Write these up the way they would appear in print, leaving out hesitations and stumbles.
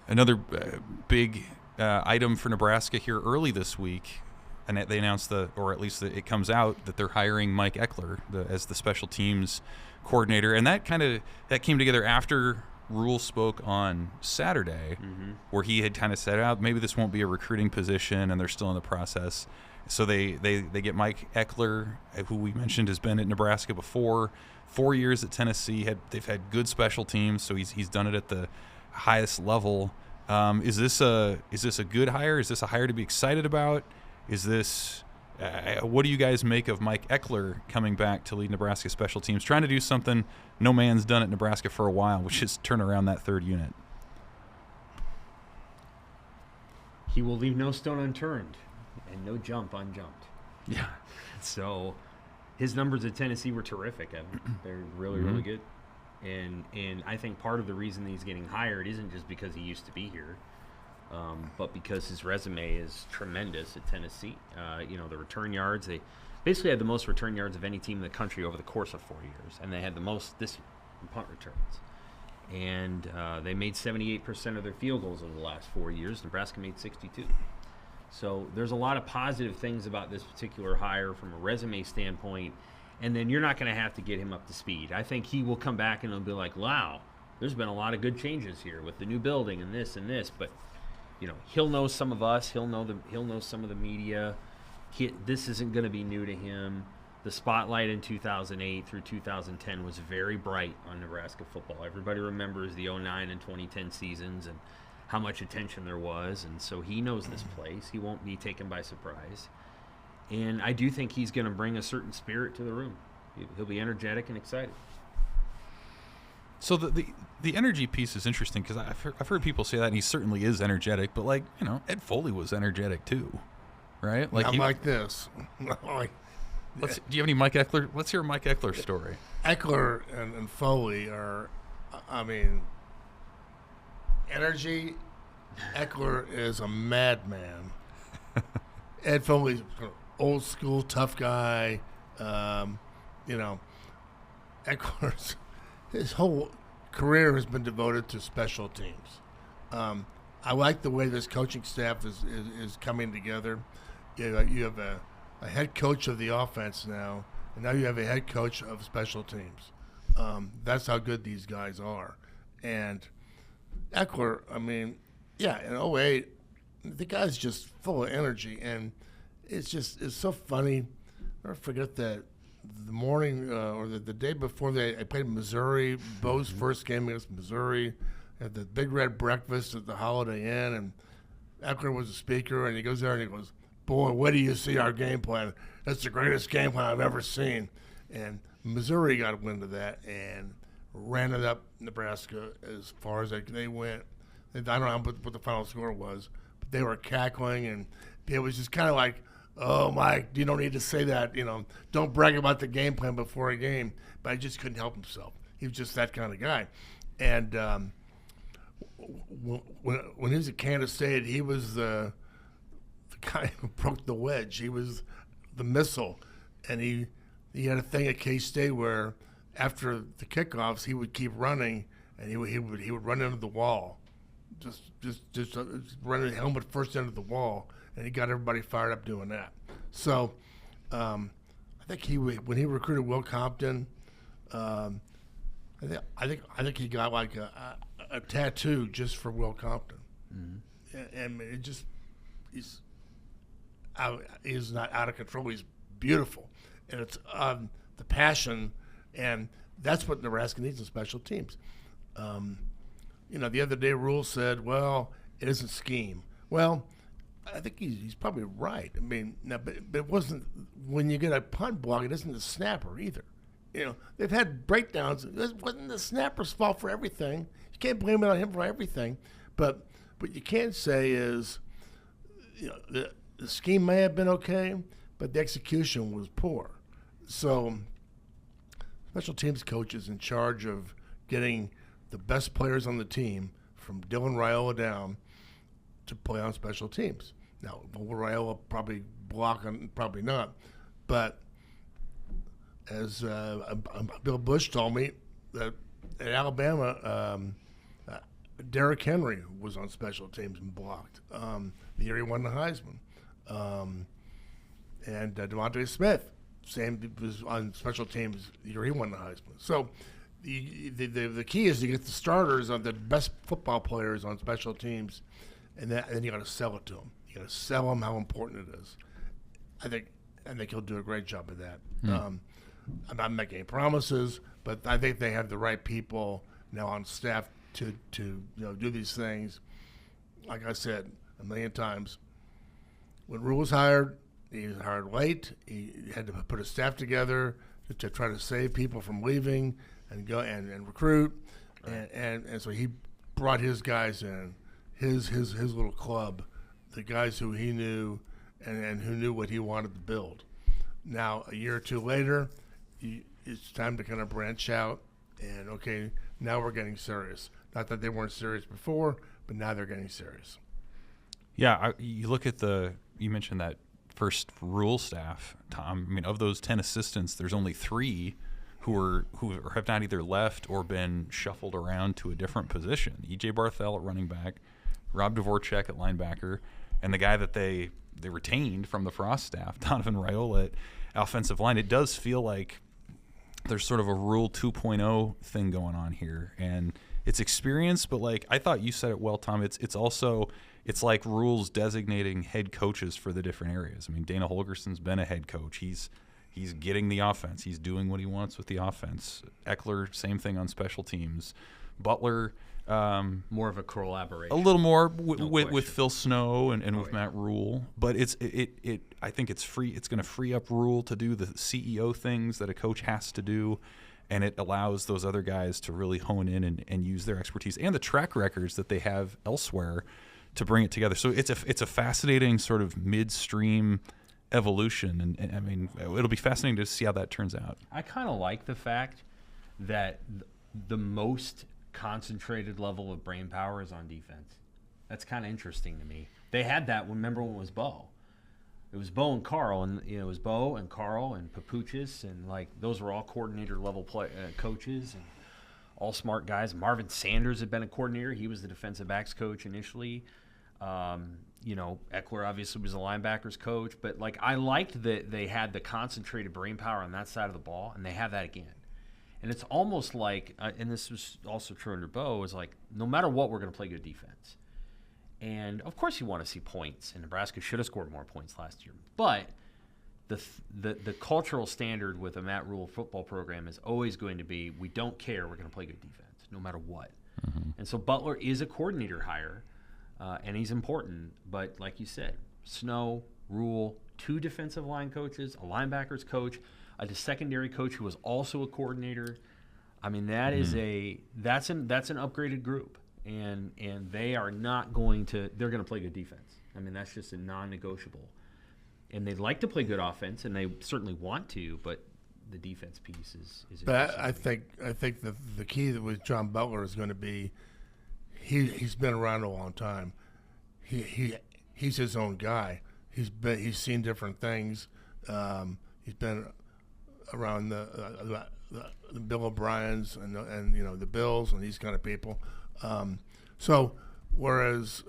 Another big item for Nebraska here early this week, and they announced or at least it comes out that they're hiring Mike Ekeler as the special teams coordinator, and that came together after Rhule spoke on Saturday, where he had kind of said, maybe this won't be a recruiting position, and they're still in the process. So they get Mike Ekeler, who we mentioned has been at Nebraska before, 4 years at Tennessee. They've had good special teams, so he's done it at the highest level. Is this a good hire? Is this a hire to be excited about? Is this what do you guys make of Mike Ekeler coming back to lead Nebraska special teams, trying to do something no man's done at Nebraska for a while, which is turn around that third unit? He will leave no stone unturned and no jump unjumped. Yeah. So his numbers at Tennessee were terrific, Evan. They're really, really good. And I think part of the reason that he's getting hired isn't just because he used to be here, but because his resume is tremendous at Tennessee. The return yards, they basically had the most return yards of any team in the country over the course of 4 years, and they had the most this year in punt returns. And they made 78% of their field goals over the last 4 years. Nebraska made 62. So there's a lot of positive things about this particular hire from a resume standpoint, and then you're not going to have to get him up to speed. I think he will come back and he'll be like, wow, there's been a lot of good changes here with the new building and this, but he'll know some of us, he'll know some of the media. This isn't going to be new to him. The spotlight in 2008 through 2010 was very bright on Nebraska football. Everybody remembers the 2009 and 2010 seasons and how much attention there was, and so he knows this place. He won't be taken by surprise. And I do think he's going to bring a certain spirit to the room. He'll be energetic and excited. So the energy piece is interesting because I've heard people say that, and he certainly is energetic. But Ed Foley was energetic too, right? Like this. Do you have any Mike Ekeler? Let's hear a Mike Ekeler story. Eckler and Foley are, energy. Eckler is a madman. Ed Foley's old school tough guy. Eckler's his whole career has been devoted to special teams. I like the way this coaching staff is coming together. You have a head coach of the offense now, and now you have a head coach of special teams. That's how good these guys are. And Eckler, in 2008, the guy's just full of energy, and it's so funny. I'll never forget that the morning or the day before I played Missouri, Bo's first game against Missouri, had the Big Red Breakfast at the Holiday Inn, and Eckler was a speaker, and he goes there and he goes, "Boy, where do you see our game plan? That's the greatest game plan I've ever seen." And Missouri got a wind of that and ran it up Nebraska as far as they went. I don't know what the final score was, but they were cackling, and it was just kind of like, "Oh, Mike, you don't need to say that. Don't brag about the game plan before a game." But he just couldn't help himself. He was just that kind of guy. And when he was at Kansas State, he was the guy who broke the wedge. He was the missile, and he had a thing at K-State where after the kickoffs he would keep running, and he would run into the wall, just run the helmet first into the wall, and he got everybody fired up doing that. So I think when he recruited Will Compton, I think he got like a tattoo just for Will Compton, and it just he's not out of control. He's beautiful, and it's the passion, and that's what Nebraska needs in special teams. The other day Rhule said, "Well, it isn't scheme." Well, I think he's probably right. But it wasn't when you get a punt block. It isn't the snapper either. They've had breakdowns. It wasn't the snapper's fault for everything. You can't blame it on him for everything. But what you can say is, the scheme may have been okay, but the execution was poor. So special teams coach is in charge of getting the best players on the team from Dylan Raiola down to play on special teams. Now, will Raiola probably block and probably not, but as Bill Bush told me, that at Alabama, Derrick Henry was on special teams and blocked. The year he won the Heisman. And Devontae Smith, same, was on special teams the year he won the Heisman. So the key is to get the starters of the best football players on special teams, and then you got to sell it to them. You got to sell them how important it is. I think he'll do a great job of that. I'm not making any promises, but I think they have the right people now on staff to do these things. Like I said a million times, when Rhule was hired, he was hired late. He had to put a staff together to try to save people from leaving and go and recruit, right. and so he brought his guys in, his little club, the guys who he knew and who knew what he wanted to build. Now a year or two later, it's time to kind of branch out and okay, now we're getting serious. Not that they weren't serious before, but now they're getting serious. Yeah, you look at you mentioned that first Rhule staff, Tom. I mean, of those 10 assistants, there's only 3 who have not either left or been shuffled around to a different position. E.J. Barthel at running back, Rob Dvorak at linebacker, and the guy that they retained from the Frost staff, Donovan Raiola at offensive line. It does feel like there's sort of a Rhule 2.0 thing going on here, and it's experience, but like I thought you said it well, Tom. It's also like Rhule's designating head coaches for the different areas. I mean, Dana Holgerson's been a head coach. He's getting the offense. He's doing what he wants with the offense. Eckler, same thing on special teams. Butler, more of a collaboration. A little more with Phil Snow and with Matt Rhule. But I think it's free. It's going to free up Rhule to do the CEO things that a coach has to do, and it allows those other guys to really hone in and use their expertise and the track records that they have elsewhere to bring it together. So it's a fascinating sort of midstream evolution, and I mean, it'll be fascinating to see how that turns out. I kind of like the fact that the most concentrated level of brain power is on defense. That's kind of interesting to me. They had that remember when it was Bo. It was Bo and Carl, and it was Bo and Carl and Papuchis, and like those were all coordinator level coaches and all smart guys. Marvin Sanders had been a coordinator. He was the defensive backs coach initially. Eckler obviously was a linebackers coach, but like I liked that they had the concentrated brain power on that side of the ball, and they have that again. And it's almost like, and this was also true under Bo, is like no matter what, we're going to play good defense. And of course, you want to see points, and Nebraska should have scored more points last year. But the cultural standard with a Matt Rhule football program is always going to be, we don't care, we're going to play good defense, no matter what. Mm-hmm. And so Butler is a coordinator hire. And he's important, but like you said, Snow, Rhule, 2 defensive line coaches, a linebackers coach, a secondary coach who was also a coordinator. I mean, that is that's an upgraded group, and they are not going to. They're going to play good defense. I mean, that's just a non-negotiable. And they'd like to play good offense, and they certainly want to, but the defense piece is. But I think the key with John Butler is going to be. He's been around a long time. He's his own guy. He's seen different things. He's been around the Bill O'Briens and the Bills and these kind of people. So whereas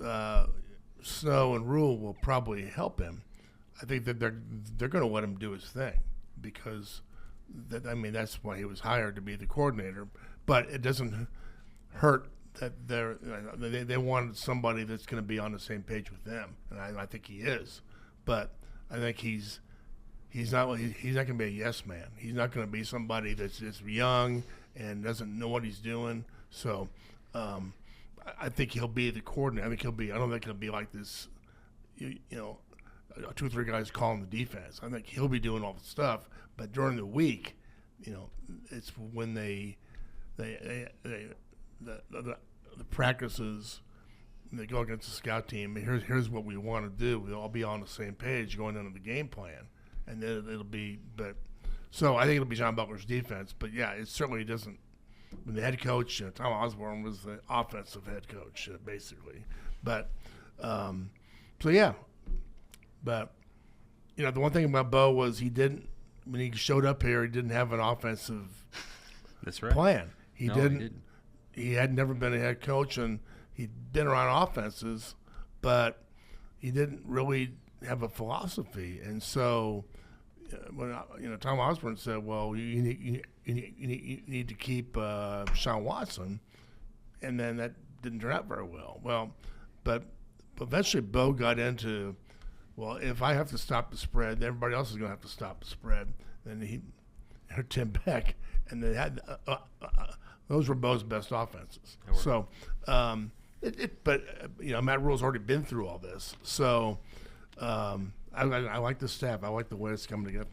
Snow and Rhule will probably help him, I think that they're going to let him do his thing because that's why he was hired to be the coordinator. But it doesn't hurt. That they wanted somebody that's going to be on the same page with them, and I think he is. But I think he's not going to be a yes man. He's not going to be somebody that's just young and doesn't know what he's doing. So I think he'll be the coordinator. I don't think he'll be like this, 2 or 3 guys calling the defense. I think he'll be doing all the stuff. But during the week, it's when the practices, they go against the scout team. Here's what we want to do. We'll all be on the same page going into the game plan, and then it'll be. But so I think it'll be John Butler's defense. But yeah, it certainly doesn't. When the head coach, Tom Osborne, was the offensive head coach, basically. But so yeah. But the one thing about Bo was when he showed up here, he didn't have an offensive That's right. plan. He No, didn't. He didn't. He had never been a head coach, and he'd been around offenses, but he didn't really have a philosophy. And so, when Tom Osborne said, "Well, you need to keep Sean Watson," and then that didn't turn out very well. Well, but eventually Bo got into, well, if I have to stop the spread, then everybody else is going to have to stop the spread. And he heard Tim Beck, and they had those were Bo's best offenses. So, Matt Rhule's already been through all this. So, I like the staff. I like the way it's coming together.